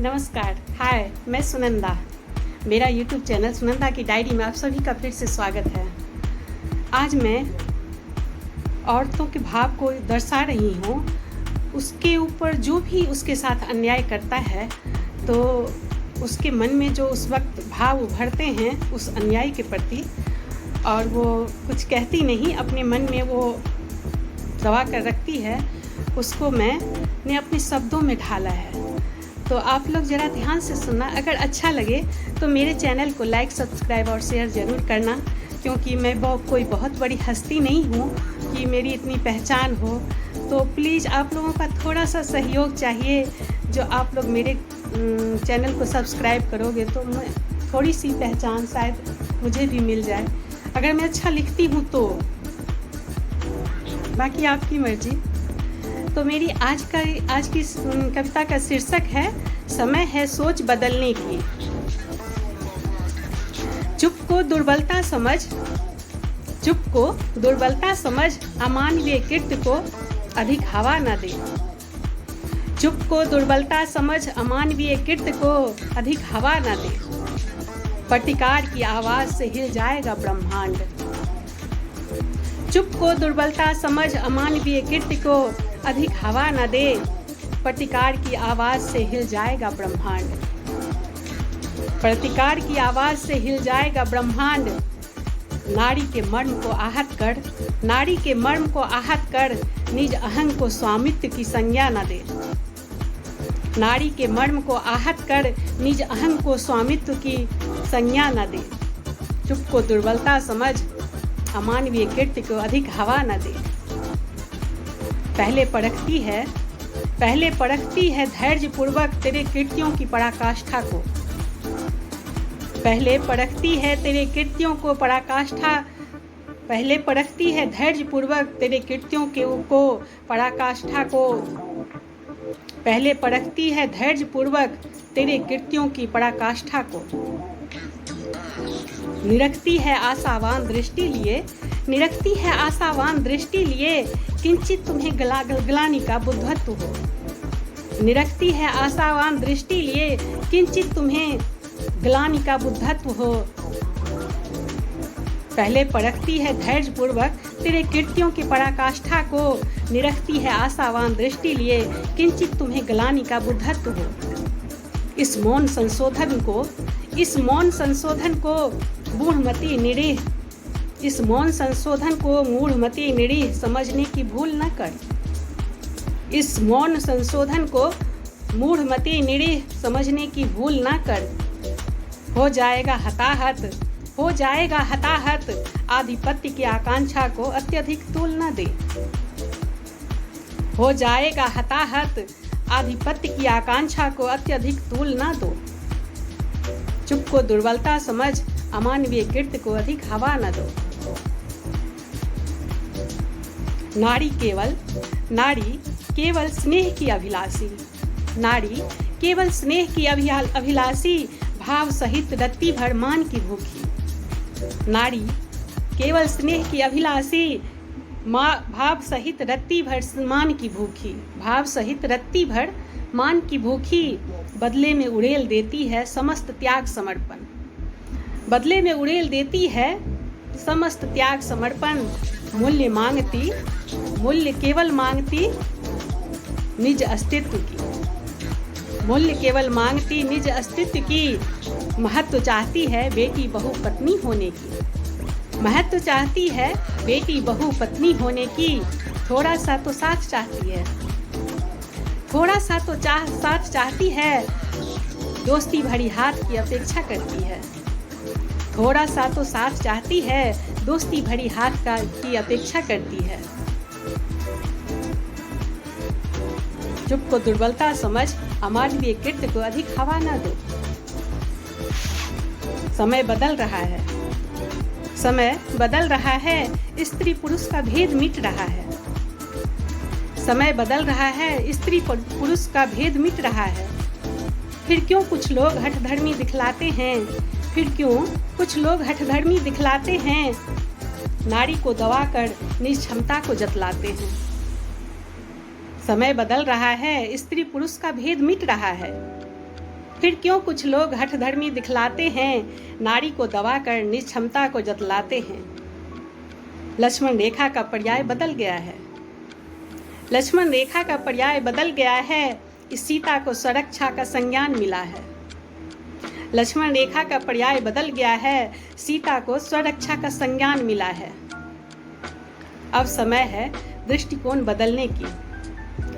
नमस्कार, हाय, मैं सुनंदा। मेरा यूट्यूब चैनल सुनंदा की डायरी में आप सभी का फिर से स्वागत है। आज मैं औरतों के भाव को दर्शा रही हूँ। उसके ऊपर जो भी उसके साथ अन्याय करता है तो उसके मन में जो उस वक्त भाव उभरते हैं उस अन्याय के प्रति, और वो कुछ कहती नहीं, अपने मन में वो दबा कर रखती है, उसको मैंने अपने शब्दों में ढाला है। तो आप लोग ज़रा ध्यान से सुनना। अगर अच्छा लगे तो मेरे चैनल को लाइक, सब्सक्राइब और शेयर ज़रूर करना, क्योंकि मैं कोई बहुत बड़ी हस्ती नहीं हूँ कि मेरी इतनी पहचान हो। तो प्लीज़ आप लोगों का थोड़ा सा सहयोग चाहिए। जो आप लोग मेरे चैनल को सब्सक्राइब करोगे तो मैं थोड़ी सी पहचान शायद मुझे भी मिल जाए, अगर मैं अच्छा लिखती हूँ तो। बाकी आपकी मर्जी। तो मेरी आज की कविता का शीर्षक है समय है सोच बदलने की। चुप को दुर्बलता समझ, अमानवीय कृत्य को अधिक हवा न दे। चुप को दुर्बलता समझ, अमानवीय कृत्य को अधिक हवा न दे। प्रतिकार की आवाज़ से हिल जाएगा ब्रह्मांड। चुप को दुर्बलता समझ, अमानवीय कृत्य को अधिक हवा न दे। प्रतिकार की आवाज़ से हिल जाएगा ब्रह्मांड। प्रतिकार की आवाज़ से हिल जाएगा ब्रह्मांड। नारी के मर्म को आहत कर निज अहंग को स्वामित्व की संज्ञा न दे। नारी के मर्म को आहत कर निज अहंग को स्वामित्व की संज्ञा न दे। चुप को दुर्बलता समझ, अमानवीय कृत्य को अधिक हवा न दे। पहले परखती है धैर्यपूर्वक तेरे कृत्यों की पराकाष्ठा को। पहले परखती है धैर्यपूर्वक तेरे कृत्यों को पराकाष्ठा को। पहले परखती है धैर्यपूर्वक तेरे कृत्यों की पराकाष्ठा को। निरखती है आशावान दृष्टि लिए किंचित तुम्हें ग्लानि का बुद्धत्व हो। निरखती है आशावान दृष्टि लिए किंचित तुम्हें ग्लानि का बुद्धत्व हो। पहले परखती है धैर्यपूर्वक तेरे कृत्यों की पराकाष्ठा को। निरखती है आशावान दृष्टि लिए किंचित तुम्हें ग्लानि का बुद्धत्व हो। इस मौन संशोधन को मूढ़मती निरीह समझने की भूल न कर। इस मौन संशोधन को मूढ़मती निरीह समझने की भूल न कर। हो जाएगा हताहत आधिपत्य की आकांक्षा को अत्यधिक तूल न दे। हो जाएगा हताहत आधिपत्य की आकांक्षा को अत्यधिक तूल न दो। चुप को दुर्बलता समझ, अमानवीय कृत्य को अधिक हवा न दो। नारी केवल स्नेह की अभिलाषी भाव सहित रत्ती भर मान की भूखी। नारी केवल स्नेह की अभिलाषी भाव सहित रत्ती भर मान की भूखी। बदले में उड़ेल देती है समस्त त्याग समर्पण। मूल्य केवल मांगती निज अस्तित्व की। महत्व चाहती है बेटी बहु पत्नी होने की। थोड़ा सा तो साथ चाहती है दोस्ती भरी हाथ की अपेक्षा करती है। थोड़ा सा तो साथ चाहती है दोस्ती भरी हाथ की अपेक्षा करती है। चुप को दुर्बलता समझ, अमानवीय कृत्य को अधिक हवा न दो। समय बदल रहा है, स्त्री पुरुष का भेद मिट रहा है। समय बदल रहा है, स्त्री पुरुष का भेद मिट रहा है। फिर क्यों कुछ लोग हठधर्मी दिखलाते हैं। नारी को दबाकर निज क्षमता को जतलाते हैं। समय बदल रहा है, स्त्री पुरुष का भेद मिट रहा है। फिर क्यों कुछ लोग हठधर्मी दिखलाते हैं, नारी को दबाकर निक्षमता को जतलाते हैं। लक्ष्मण रेखा का पर्याय बदल गया है। लक्ष्मण रेखा का पर्याय बदल गया है, इस सीता को सुरक्षा का संज्ञान मिला है। लक्ष्मण रेखा का पर्याय बदल गया है, सीता को स्वरक्षा का संज्ञान मिला है। अब समय है दृष्टिकोण बदलने की।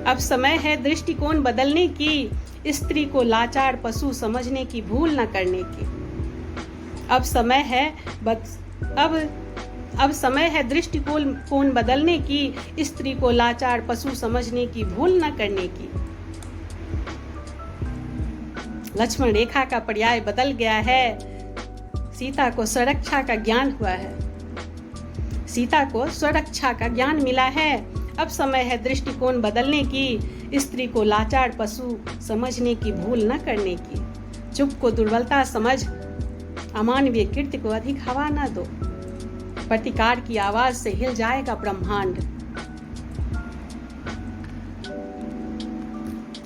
अब समय है दृष्टिकोण बदलने की, स्त्री को लाचार पशु समझने की भूल न करने की। अब समय है दृष्टिकोण बदलने की, स्त्री को लाचार पशु समझने की भूल न करने की। लक्ष्मण रेखा का पर्याय बदल गया है, सीता को सुरक्षा का ज्ञान हुआ है। सीता को सुरक्षा का ज्ञान मिला है। अब समय है दृष्टिकोण बदलने की, स्त्री को लाचार पशु समझने की भूल न करने की। चुप को दुर्बलता समझ, अमानवीय कृत्य को अधिक हवा न दो। प्रतिकार की आवाज से हिल जाएगा ब्रह्मांड।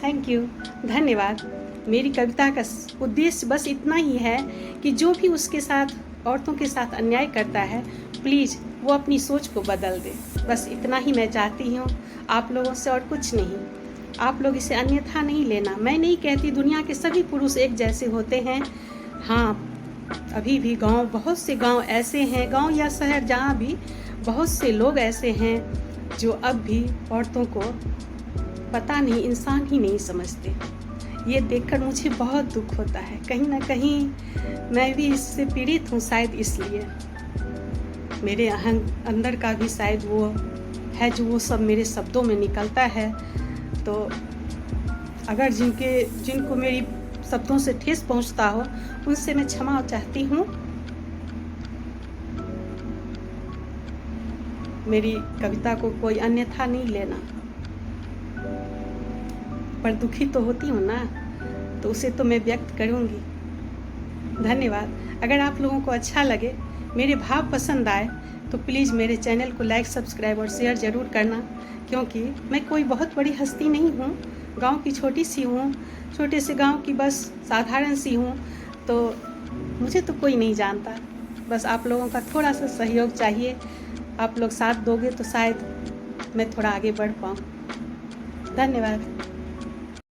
थैंक यू, धन्यवाद। मेरी कविता का उद्देश्य बस इतना ही है कि जो भी उसके साथ, औरतों के साथ अन्याय करता है, प्लीज़ वो अपनी सोच को बदल दे। बस इतना ही मैं चाहती हूँ आप लोगों से, और कुछ नहीं। आप लोग इसे अन्यथा नहीं लेना। मैं नहीं कहती दुनिया के सभी पुरुष एक जैसे होते हैं। हाँ, अभी भी बहुत से गांव ऐसे हैं, गांव या शहर, जहाँ भी बहुत से लोग ऐसे हैं जो अब भी औरतों को पता नहीं, इंसान ही नहीं समझते। ये देखकर मुझे बहुत दुख होता है। कहीं ना कहीं मैं भी इससे पीड़ित हूँ, शायद इसलिए मेरे अंदर का भी शायद वो है जो वो सब मेरे शब्दों में निकलता है। तो अगर जिनको मेरी शब्दों से ठेस पहुँचता हो, उनसे मैं क्षमा चाहती हूँ। मेरी कविता को कोई अन्यथा नहीं लेना, पर दुखी तो होती हूँ ना, तो उसे तो मैं व्यक्त करूँगी। धन्यवाद। अगर आप लोगों को अच्छा लगे, मेरे भाव पसंद आए, तो प्लीज़ मेरे चैनल को लाइक, सब्सक्राइब और शेयर ज़रूर करना, क्योंकि मैं कोई बहुत बड़ी हस्ती नहीं हूँ। गांव की छोटी सी हूँ, छोटे से गांव की बस साधारण सी हूँ। तो मुझे तो कोई नहीं जानता। बस आप लोगों का थोड़ा सा सहयोग चाहिए। आप लोग साथ दोगे तो शायद मैं थोड़ा आगे बढ़ पाऊँ। धन्यवाद।